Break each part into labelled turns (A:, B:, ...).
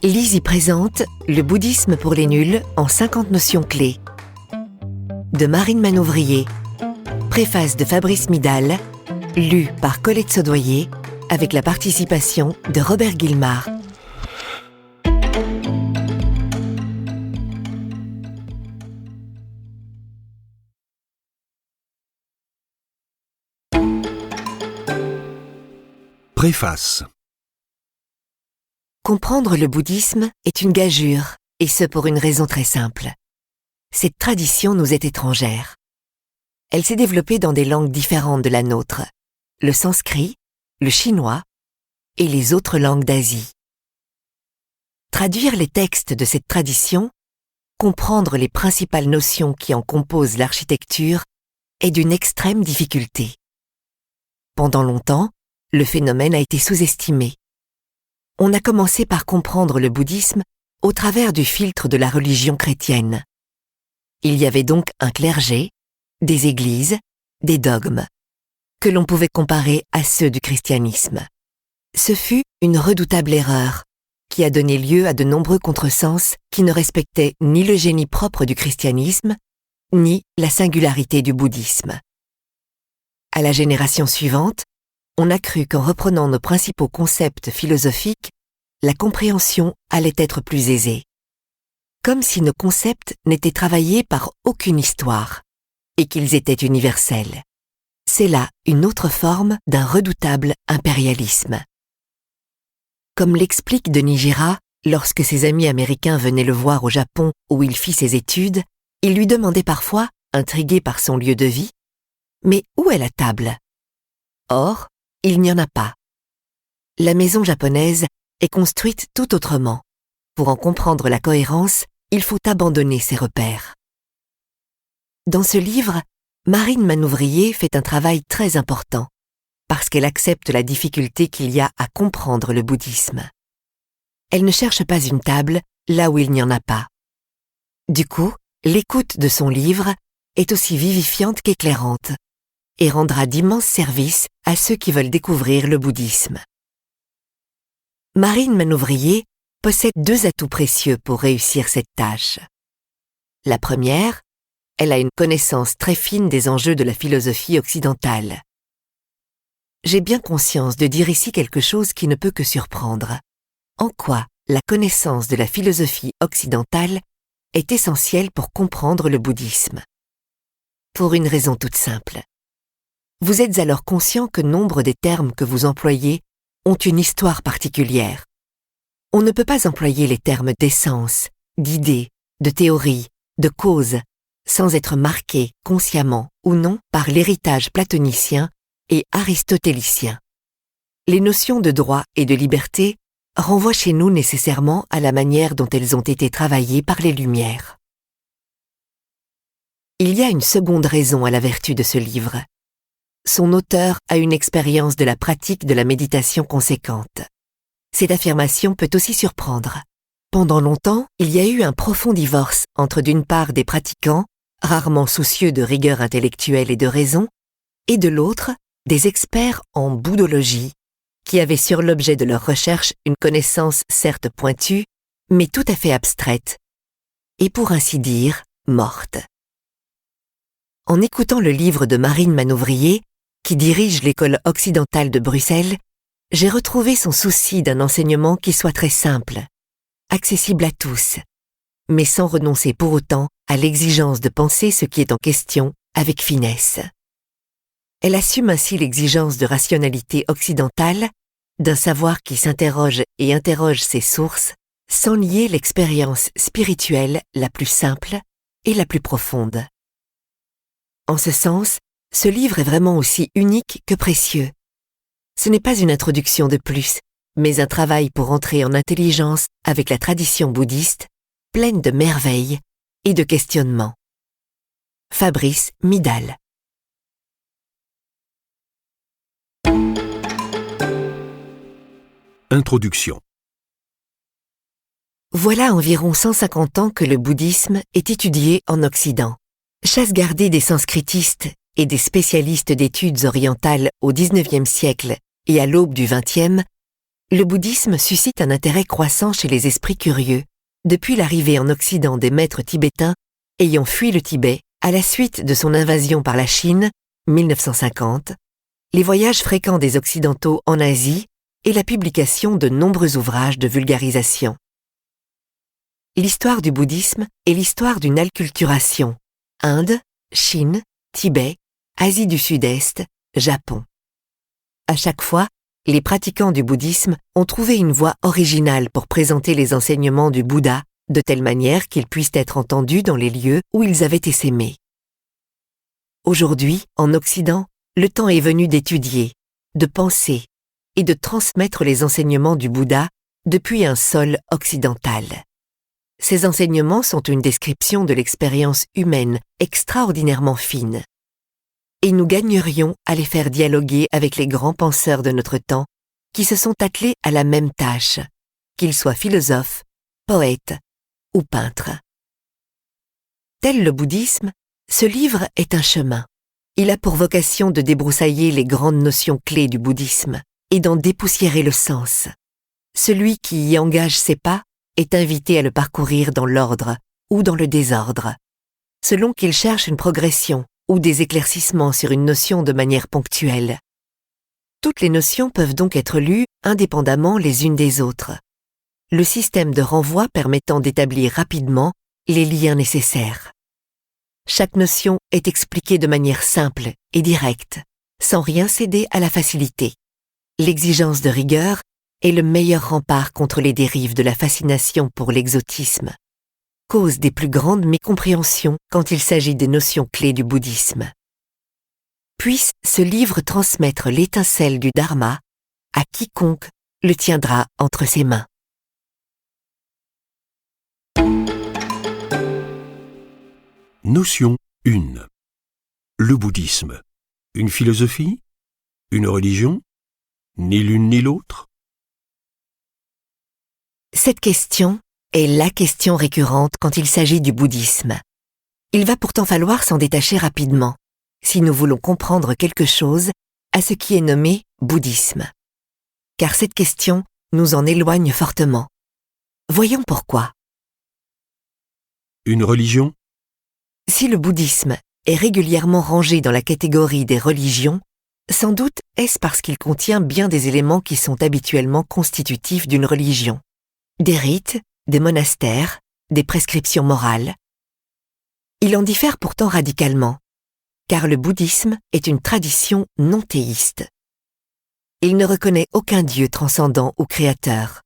A: Lise y présente Le bouddhisme pour les nuls en 50 notions clés de Marine Manouvrier, préface de Fabrice Midal, lu par Colette Saudoyer avec la participation de Robert Guillemard.
B: Préface.
A: Comprendre le bouddhisme est une gageure, et ce pour une raison très simple. Cette tradition nous est étrangère. Elle s'est développée dans des langues différentes de la nôtre, le sanskrit, le chinois et les autres langues d'Asie. Traduire les textes de cette tradition, comprendre les principales notions qui en composent l'architecture, est d'une extrême difficulté. Pendant longtemps, le phénomène a été sous-estimé. On a commencé par comprendre le bouddhisme au travers du filtre de la religion chrétienne. Il y avait donc un clergé, des églises, des dogmes, que l'on pouvait comparer à ceux du christianisme. Ce fut une redoutable erreur, qui a donné lieu à de nombreux contresens qui ne respectaient ni le génie propre du christianisme, ni la singularité du bouddhisme. À la génération suivante, on a cru qu'en reprenant nos principaux concepts philosophiques, la compréhension allait être plus aisée. Comme si nos concepts n'étaient travaillés par aucune histoire, et qu'ils étaient universels. C'est là une autre forme d'un redoutable impérialisme. Comme l'explique Denis Girard, lorsque ses amis américains venaient le voir au Japon où il fit ses études, ils lui demandaient parfois, intrigués par son lieu de vie, « Mais où est la table ?» Or, il n'y en a pas. La maison japonaise est construite tout autrement. Pour en comprendre la cohérence, il faut abandonner ses repères. Dans ce livre, Marine Manouvrier fait un travail très important, parce qu'elle accepte la difficulté qu'il y a à comprendre le bouddhisme. Elle ne cherche pas une table là où il n'y en a pas. Du coup, l'écoute de son livre est aussi vivifiante qu'éclairante, et rendra d'immenses services à ceux qui veulent découvrir le bouddhisme. Marine Manouvrier possède deux atouts précieux pour réussir cette tâche. La première, elle a une connaissance très fine des enjeux de la philosophie occidentale. J'ai bien conscience de dire ici quelque chose qui ne peut que surprendre. En quoi la connaissance de la philosophie occidentale est essentielle pour comprendre le bouddhisme? Pour une raison toute simple. Vous êtes alors conscient que nombre des termes que vous employez ont une histoire particulière. On ne peut pas employer les termes d'essence, d'idée, de théorie, de cause, sans être marqué consciemment ou non par l'héritage platonicien et aristotélicien. Les notions de droit et de liberté renvoient chez nous nécessairement à la manière dont elles ont été travaillées par les Lumières. Il y a une seconde raison à la vertu de ce livre. Son auteur a une expérience de la pratique de la méditation conséquente. Cette affirmation peut aussi surprendre. Pendant longtemps, il y a eu un profond divorce entre d'une part des pratiquants, rarement soucieux de rigueur intellectuelle et de raison, et de l'autre, des experts en bouddhologie, qui avaient sur l'objet de leur recherche une connaissance certes pointue, mais tout à fait abstraite, et pour ainsi dire, morte. En écoutant le livre de Marine Manouvrier, qui dirige l'école occidentale de Bruxelles, j'ai retrouvé son souci d'un enseignement qui soit très simple, accessible à tous, mais sans renoncer pour autant à l'exigence de penser ce qui est en question avec finesse. Elle assume ainsi l'exigence de rationalité occidentale, d'un savoir qui s'interroge et interroge ses sources, sans nier l'expérience spirituelle la plus simple et la plus profonde. En ce sens, ce livre est vraiment aussi unique que précieux. Ce n'est pas une introduction de plus, mais un travail pour entrer en intelligence avec la tradition bouddhiste, pleine de merveilles et de questionnements. Fabrice Midal.
B: Introduction.
A: Voilà environ 150 ans que le bouddhisme est étudié en Occident. Chasse gardée des sanskritistes et des spécialistes d'études orientales au XIXe siècle et à l'aube du XXe, Le bouddhisme suscite un intérêt croissant chez les esprits curieux, depuis l'arrivée en Occident des maîtres tibétains ayant fui le Tibet à la suite de son invasion par la Chine, 1950, les voyages fréquents des Occidentaux en Asie et la publication de nombreux ouvrages de vulgarisation. L'histoire du bouddhisme est l'histoire d'une acculturation. Inde, Chine, Tibet, Asie du Sud-Est, Japon. À chaque fois, les pratiquants du bouddhisme ont trouvé une voie originale pour présenter les enseignements du Bouddha de telle manière qu'ils puissent être entendus dans les lieux où ils avaient essaimé. Aujourd'hui, en Occident, le temps est venu d'étudier, de penser et de transmettre les enseignements du Bouddha depuis un sol occidental. Ces enseignements sont une description de l'expérience humaine extraordinairement fine. Et nous gagnerions à les faire dialoguer avec les grands penseurs de notre temps qui se sont attelés à la même tâche, qu'ils soient philosophes, poètes ou peintres. Tel le bouddhisme, ce livre est un chemin. Il a pour vocation de débroussailler les grandes notions clés du bouddhisme et d'en dépoussiérer le sens. Celui qui y engage ses pas est invité à le parcourir dans l'ordre ou dans le désordre, selon qu'il cherche une progression ou des éclaircissements sur une notion de manière ponctuelle. Toutes les notions peuvent donc être lues indépendamment les unes des autres, le système de renvoi permettant d'établir rapidement les liens nécessaires. Chaque notion est expliquée de manière simple et directe, sans rien céder à la facilité. L'exigence de rigueur est le meilleur rempart contre les dérives de la fascination pour l'exotisme, cause des plus grandes mécompréhensions quand il s'agit des notions clés du bouddhisme. Puisse ce livre transmettre l'étincelle du Dharma à quiconque le tiendra entre ses mains.
B: Notion 1. Le bouddhisme. Une philosophie? Une religion? Ni l'une ni l'autre?
A: Cette question est la question récurrente quand il s'agit du bouddhisme. Il va pourtant falloir s'en détacher rapidement, si nous voulons comprendre quelque chose à ce qui est nommé bouddhisme. Car cette question nous en éloigne fortement. Voyons pourquoi.
B: Une religion?
A: Si le bouddhisme est régulièrement rangé dans la catégorie des religions, sans doute est-ce parce qu'il contient bien des éléments qui sont habituellement constitutifs d'une religion. Des rites, des monastères, des prescriptions morales. Il en diffère pourtant radicalement, car le bouddhisme est une tradition non théiste. Il ne reconnaît aucun dieu transcendant ou créateur.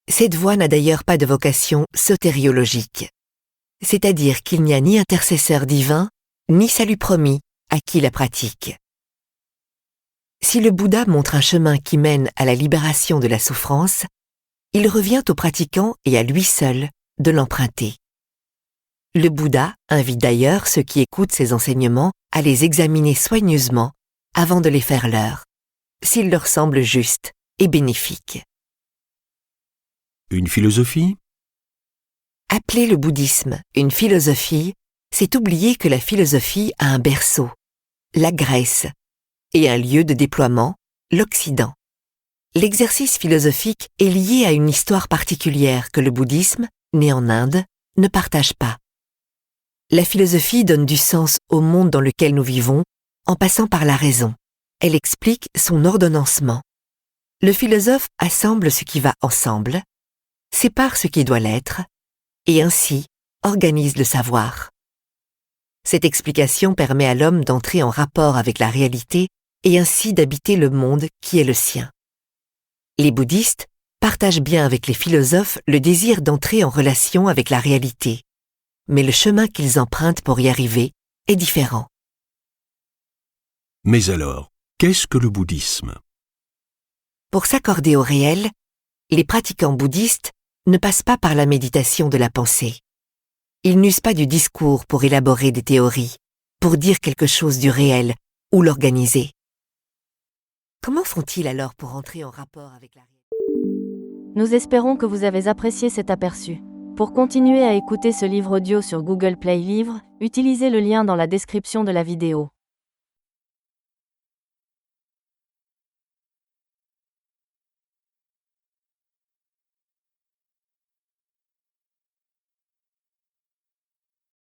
A: Cette voie n'a d'ailleurs pas de vocation sotériologique, c'est-à-dire qu'il n'y a ni intercesseur divin, ni salut promis à qui la pratique. Si le Bouddha montre un chemin qui mène à la libération de la souffrance, il revient au pratiquant et à lui seul de l'emprunter. Le Bouddha invite d'ailleurs ceux qui écoutent ses enseignements à les examiner soigneusement avant de les faire leurs, s'ils leur semblent justes et bénéfiques.
B: Une philosophie?
A: Appeler le bouddhisme une philosophie, c'est oublier que la philosophie a un berceau, la Grèce, et un lieu de déploiement, l'Occident. L'exercice philosophique est lié à une histoire particulière que le bouddhisme, né en Inde, ne partage pas. La philosophie donne du sens au monde dans lequel nous vivons en passant par la raison. Elle explique son ordonnancement. Le philosophe assemble ce qui va ensemble, sépare ce qui doit l'être, et ainsi organise le savoir. Cette explication permet à l'homme d'entrer en rapport avec la réalité et ainsi d'habiter le monde qui est le sien. Les bouddhistes partagent bien avec les philosophes le désir d'entrer en relation avec la réalité, mais le chemin qu'ils empruntent pour y arriver est différent.
B: Mais alors, qu'est-ce que le bouddhisme?
A: Pour s'accorder au réel, les pratiquants bouddhistes ne passent pas par la méditation de la pensée. Ils n'usent pas du discours pour élaborer des théories, pour dire quelque chose du réel ou l'organiser. Comment font-ils alors pour entrer en rapport avec la réalité?
C: Nous espérons que vous avez apprécié cet aperçu. Pour continuer à écouter ce livre audio sur Google Play Livres, utilisez le lien dans la description de la vidéo.